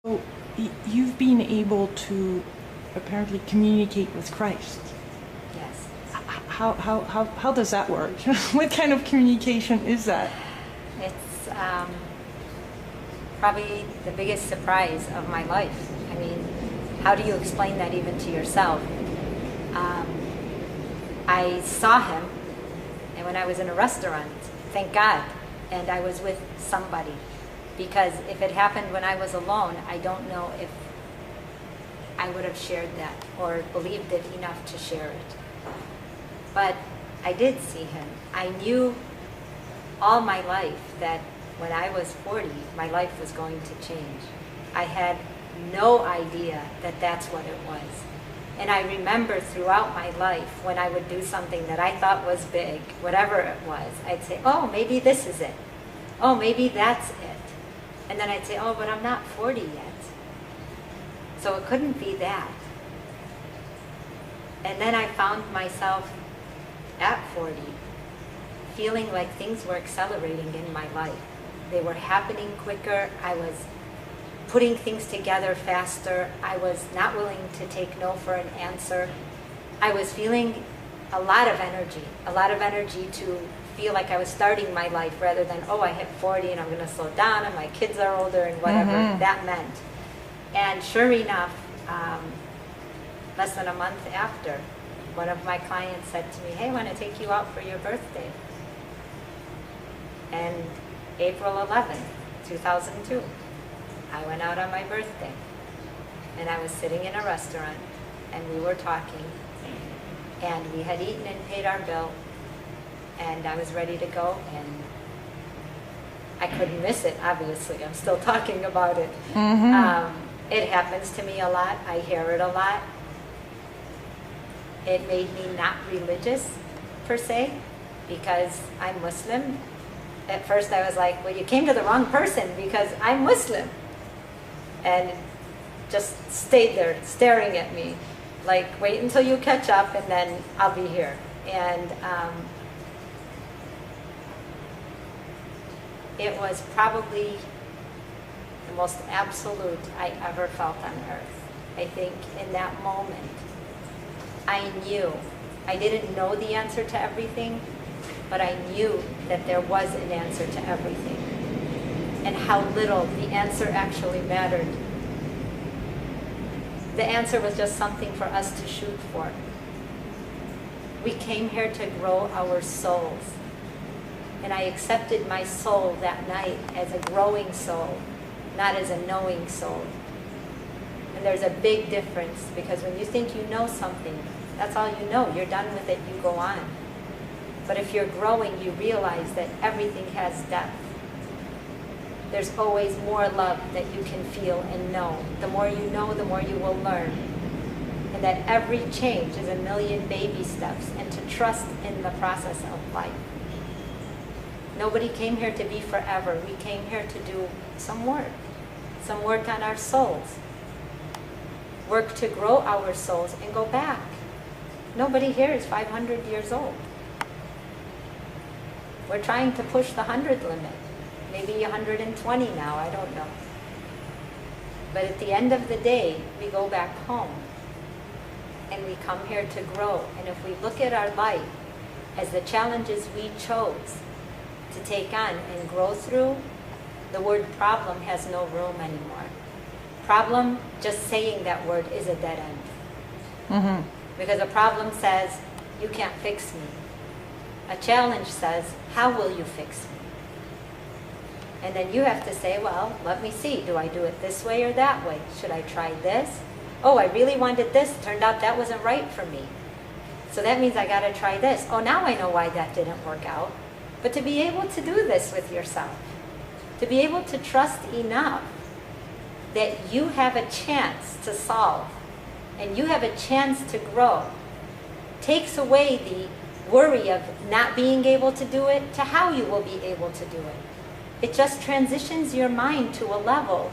So you've been able to apparently communicate with Christ. Yes. How does that work? What kind of communication is that? It's probably the biggest surprise of my life. I mean, how do you explain that even to yourself? I saw him, and when I was in a restaurant, thank God, and I was with somebody. Because if it happened when I was alone, I don't know if I would have shared that or believed it enough to share it. But I did see him. I knew all my life that when I was 40, my life was going to change. I had no idea that that's what it was. And I remember throughout my life when I would do something that I thought was big, whatever it was, I'd say, oh, maybe this is it. Oh, maybe that's it. And then I'd say, oh, but I'm not 40 yet. So it couldn't be that. And then I found myself at 40 feeling like things were accelerating in my life. They were happening quicker. I was putting things together faster. I was not willing to take no for an answer. I was feeling a lot of energy to feel like I was starting my life rather than, oh, I hit 40 and I'm going to slow down and my kids are older and whatever that meant. And sure enough, less than a month after, one of my clients said to me, hey, I want to take you out for your birthday. And April 11th, 2002, I went out on my birthday. And I was sitting in a restaurant and we were talking and we had eaten and paid our bill. And I was ready to go, and I couldn't miss it, obviously. I'm still talking about it. It happens to me a lot. I hear it a lot. It made me not religious, per se, because I'm Muslim. At first I was like, well, you came to the wrong person because I'm Muslim. And just stayed there staring at me, like, wait until you catch up and then I'll be here. And it was probably the most absolute I ever felt on earth. I think in that moment, I knew. I didn't know the answer to everything, but I knew that there was an answer to everything, and how little the answer actually mattered. The answer was just something for us to shoot for. We came here to grow our souls. And I accepted my soul that night as a growing soul, not as a knowing soul. And there's a big difference, because when you think you know something, that's all you know. You're done with it, you go on. But if you're growing, you realize that everything has depth. There's always more love that you can feel and know. The more you know, the more you will learn. And that every change is a million baby steps, and to trust in the process of life. Nobody came here to be forever. We came here to do some work on our souls. Work to grow our souls and go back. Nobody here is 500 years old. We're trying to push the 100 limit. Maybe 120 now, I don't know. But at the end of the day, we go back home. And we come here to grow. And if we look at our life as the challenges we chose to take on and grow through, the word problem has no room anymore. Problem, just saying that word is a dead end. Because a problem says, you can't fix me. A challenge says, how will you fix me? And then you have to say, well, let me see. Do I do it this way or that way? Should I try this? Oh, I really wanted this. Turned out that wasn't right for me. So that means I got to try this. Oh, now I know why that didn't work out. But to be able to do this with yourself, to be able to trust enough that you have a chance to solve and you have a chance to grow, takes away the worry of not being able to do it to how you will be able to do it. It just transitions your mind to a level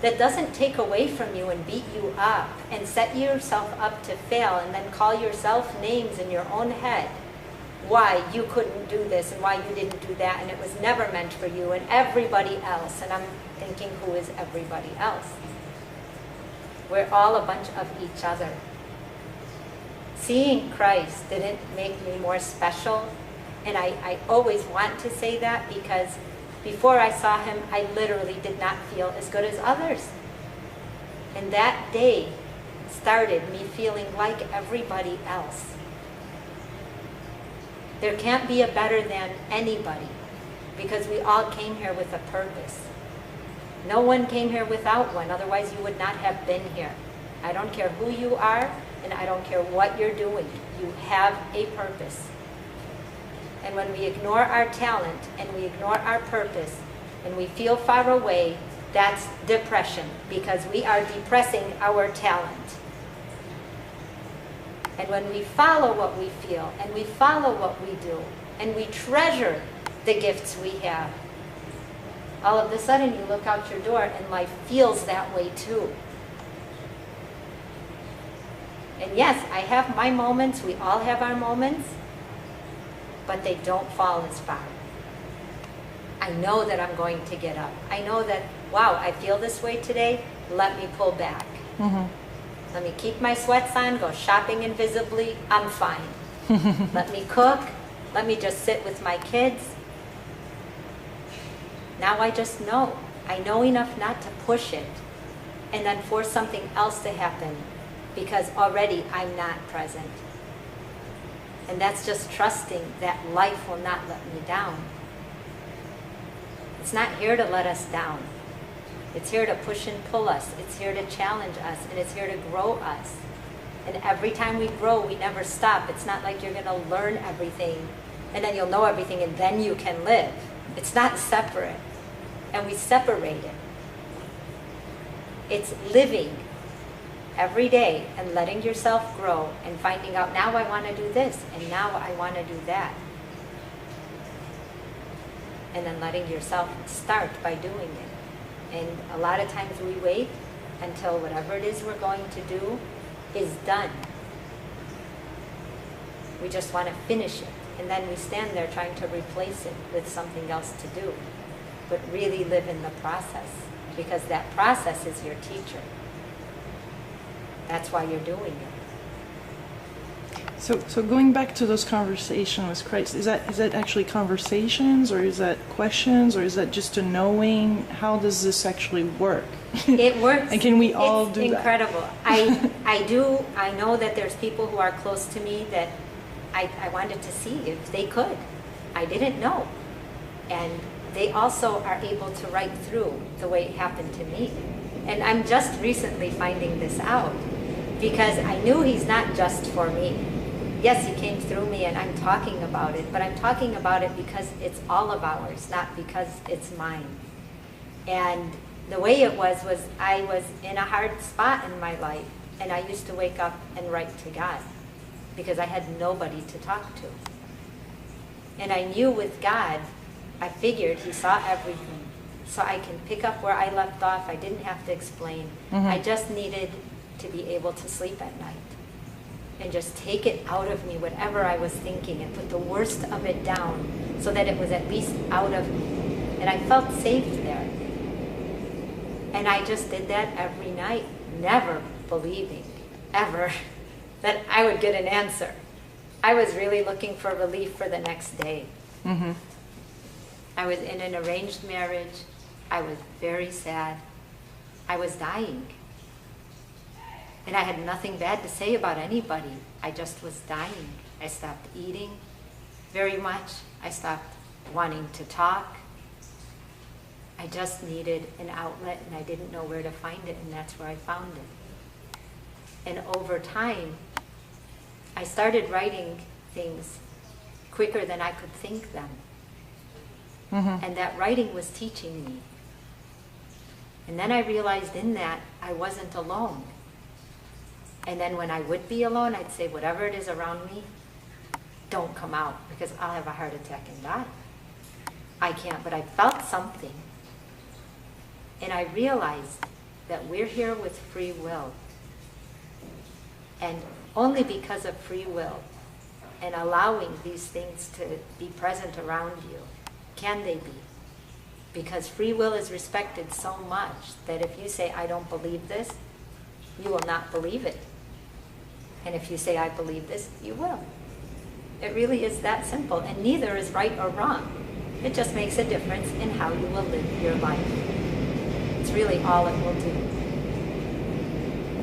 that doesn't take away from you and beat you up and set yourself up to fail and then call yourself names in your own head. Why you couldn't do this and why you didn't do that, and it was never meant for you and everybody else. And I'm thinking, who is everybody else? We're all a bunch of each other. Seeing Christ didn't make me more special. And I always want to say that because before I saw him, I literally did not feel as good as others. And that day started me feeling like everybody else. There can't be a better than anybody because we all came here with a purpose. No one came here without one, otherwise you would not have been here. I don't care who you are, and I don't care what you're doing. You have a purpose. And when we ignore our talent, and we ignore our purpose, and we feel far away, that's depression, because we are depressing our talent. And when we follow what we feel, and we follow what we do, and we treasure the gifts we have, all of a sudden you look out your door and life feels that way too. And yes, I have my moments, we all have our moments, but they don't fall as far. I know that I'm going to get up. I know that, wow, I feel this way today, let me pull back. Mm-hmm. Let me keep my sweats on, go shopping invisibly, I'm fine. Let me cook, let me just sit with my kids. Now I just know. I know enough not to push it and then force something else to happen because already I'm not present. And that's just trusting that life will not let me down. It's not here to let us down. It's here to push and pull us. It's here to challenge us, and it's here to grow us. And every time we grow, we never stop. It's not like you're going to learn everything, and then you'll know everything, and then you can live. It's not separate, and we separate it. It's living every day and letting yourself grow and finding out, now I want to do this, and now I want to do that. And then letting yourself start by doing it. And a lot of times we wait until whatever it is we're going to do is done. We just want to finish it. And then we stand there trying to replace it with something else to do. But really live in the process, because that process is your teacher. That's why you're doing it. So going back to those conversations with Christ, is that actually conversations, or is that questions, or is that just a knowing? How does this actually work? It works. And can we all do that? It's incredible. I know that there's people who are close to me that I wanted to see if they could. I didn't know. And they also are able to write through the way it happened to me. And I'm just recently finding this out because I knew he's not just for me. Yes, he came through me and I'm talking about it, but I'm talking about it because it's all of ours, not because it's mine. And the way it was I was in a hard spot in my life, and I used to wake up and write to God because I had nobody to talk to. And I knew with God, I figured he saw everything. So I can pick up where I left off. I didn't have to explain. Mm-hmm. I just needed to be able to sleep at night and just take it out of me, whatever I was thinking, and put the worst of it down so that it was at least out of me. And I felt safe there. And I just did that every night, never believing, ever, that I would get an answer. I was really looking for relief for the next day. Mm-hmm. I was in an arranged marriage. I was very sad. I was dying. And I had nothing bad to say about anybody. I just was dying. I stopped eating very much. I stopped wanting to talk. I just needed an outlet, and I didn't know where to find it, and that's where I found it. And over time, I started writing things quicker than I could think them. Mm-hmm. And that writing was teaching me. And then I realized in that I wasn't alone. And then when I would be alone, I'd say, whatever it is around me, don't come out, because I'll have a heart attack and die. I can't, but I felt something. And I realized that we're here with free will. And only because of free will and allowing these things to be present around you can they be. Because free will is respected so much that if you say, I don't believe this, you will not believe it. And if you say, I believe this, you will. It really is that simple, and neither is right or wrong. It just makes a difference in how you will live your life. It's really all it will do.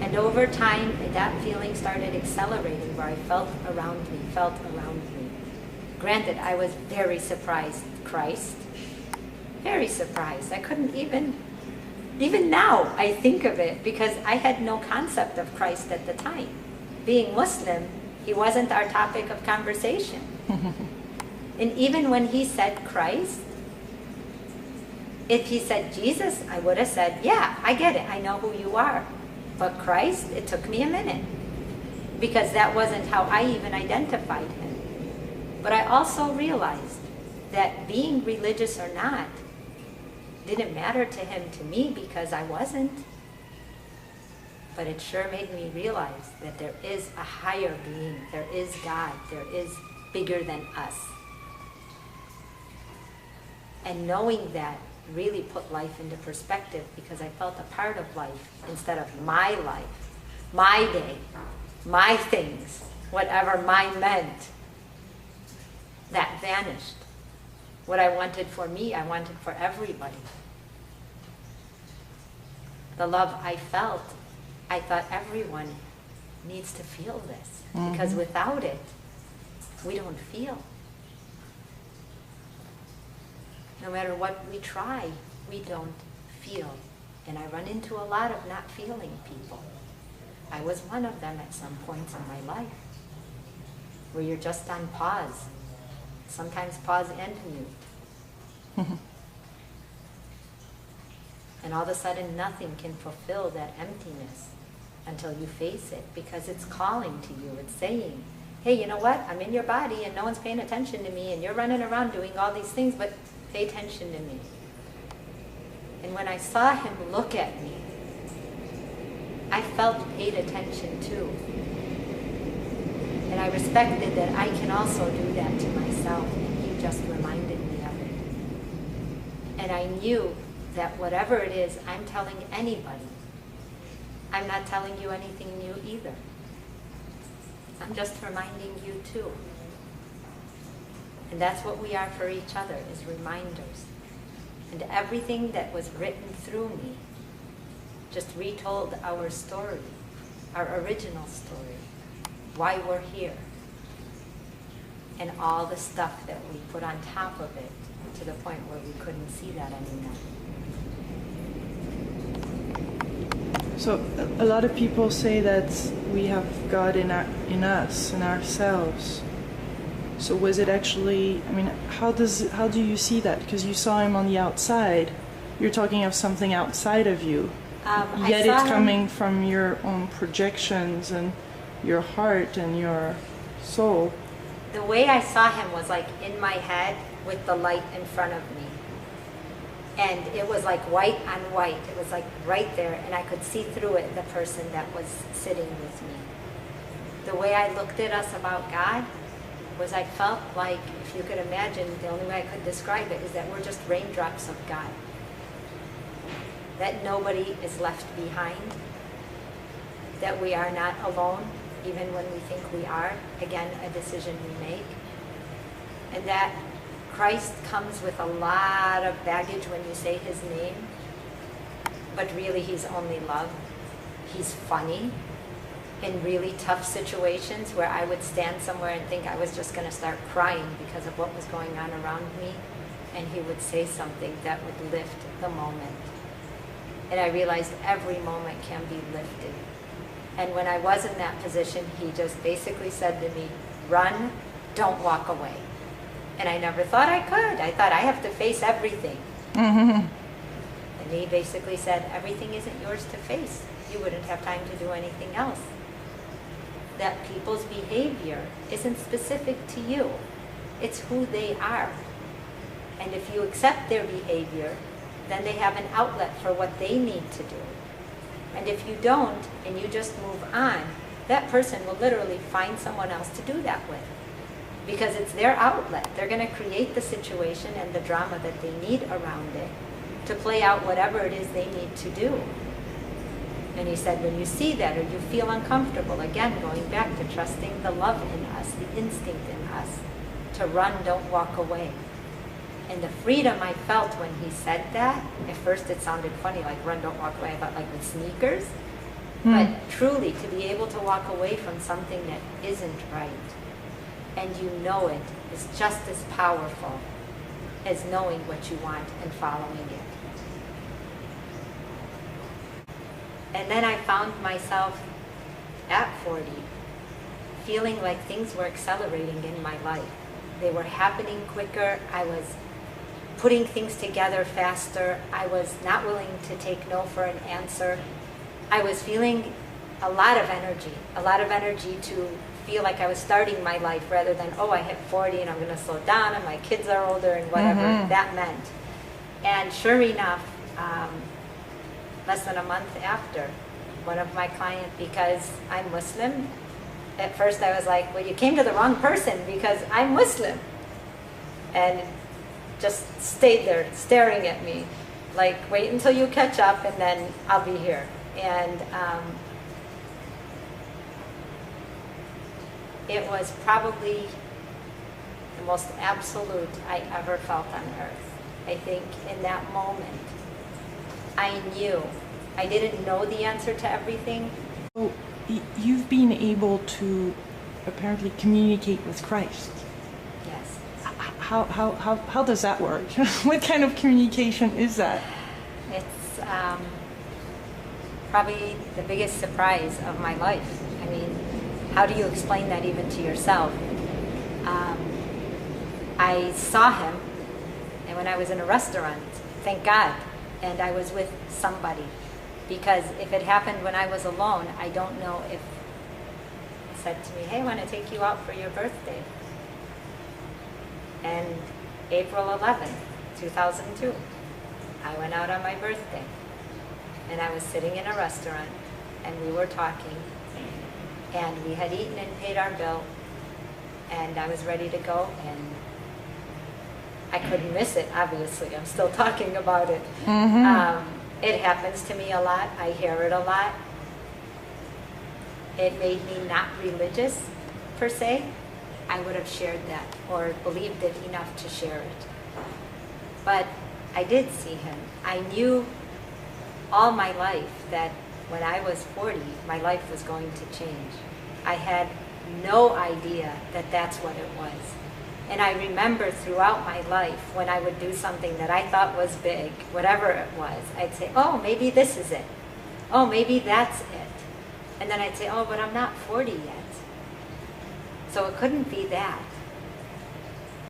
And over time, that feeling started accelerating, where I felt around me. Granted, I was very surprised, Christ. Very surprised. I couldn't even now I think of it, because I had no concept of Christ at the time. Being Muslim, he wasn't our topic of conversation. And even when he said Christ, if he said Jesus, I would have said, yeah, I get it, I know who you are. But Christ, it took me a minute, because that wasn't how I even identified him. But I also realized that being religious or not didn't matter to him to me, because I wasn't. But it sure made me realize that there is a higher being, there is God, there is bigger than us. And knowing that really put life into perspective, because I felt a part of life instead of my life, my day, my things, whatever mine meant. That vanished. What I wanted for me, I wanted for everybody. The love I felt, I thought everyone needs to feel this, because without it, we don't feel. No matter what we try, we don't feel. And I run into a lot of not feeling people. I was one of them at some points in my life, where you're just on pause. Sometimes pause and mute. And all of a sudden nothing can fulfill that emptiness until you face it, because it's calling to you. It's saying, hey, you know what? I'm in your body and no one's paying attention to me, and you're running around doing all these things, but pay attention to me. And when I saw him look at me, I felt paid attention too. And I respected that I can also do that to myself, and he just reminded me of it. And I knew that whatever it is I'm telling anybody, I'm not telling you anything new either. I'm just reminding you too. And that's what we are for each other, is reminders. And everything that was written through me just retold our story, our original story, why we're here, and all the stuff that we put on top of it, to the point where we couldn't see that anymore. So a lot of people say that we have God in us, in ourselves. So was it actually, I mean, how do you see that? Because you saw him on the outside. You're talking of something outside of you. Yet it's coming from your own projections and your heart and your soul. The way I saw him was like in my head with the light in front of me. And it was like white on white. It was like right there, and I could see through it the person that was sitting with me. The way I looked at us about God was, I felt like, if you could imagine, the only way I could describe it is that we're just raindrops of God. That nobody is left behind. That we are not alone, even when we think we are. Again, a decision we make. And that Christ comes with a lot of baggage when you say his name, but really he's only love. He's funny in really tough situations where I would stand somewhere and think I was just going to start crying because of what was going on around me, and he would say something that would lift the moment. And I realized every moment can be lifted. And when I was in that position, he just basically said to me, run, don't walk away. And I never thought I could. I thought I have to face everything. And he basically said, everything isn't yours to face. You wouldn't have time to do anything else. That people's behavior isn't specific to you. It's who they are. And if you accept their behavior, then they have an outlet for what they need to do. And if you don't, and you just move on, that person will literally find someone else to do that with. Because it's their outlet. They're going to create the situation and the drama that they need around it to play out whatever it is they need to do. And he said, when you see that or you feel uncomfortable, again, going back to trusting the love in us, the instinct in us, to run, don't walk away. And the freedom I felt when he said that, at first it sounded funny, like run, don't walk away, I thought like with sneakers. But truly, to be able to walk away from something that isn't right, and you know it, is just as powerful as knowing what you want and following it. And then I found myself at 40 feeling like things were accelerating in my life. They were happening quicker. I was putting things together faster. I was not willing to take no for an answer. I was feeling a lot of energy to feel like I was starting my life rather than, oh, I hit 40 and I'm going to slow down and my kids are older and whatever that meant. And sure enough, less than a month after, one of my clients, because I'm Muslim, at first I was like, well, you came to the wrong person because I'm Muslim. And just stayed there staring at me, like, wait until you catch up and then I'll be here. And it was probably the most absolute I ever felt on earth. I think in that moment, I knew. I didn't know the answer to everything. So you've been able to apparently communicate with Christ. Yes. How does that work? What kind of communication is that? It's probably the biggest surprise of my life. I mean, how do you explain that even to yourself? I saw him, and when I was in a restaurant, thank God, and I was with somebody. Because if it happened when I was alone, I don't know if he said to me, hey, I want to take you out for your birthday. And April 11th, 2002, I went out on my birthday. And I was sitting in a restaurant, and we were talking, and we had eaten and paid our bill, and I was ready to go, and I couldn't miss it, obviously. I'm still talking about it. It happens to me a lot. I hear it a lot. It made me not religious, per se. I would have shared that or believed it enough to share it. But I did see him. I knew all my life that when I was 40, my life was going to change. I had no idea that that's what it was. And I remember throughout my life when I would do something that I thought was big, whatever it was, I'd say, oh, maybe this is it. Oh, maybe that's it. And then I'd say, oh, but I'm not 40 yet. So it couldn't be that.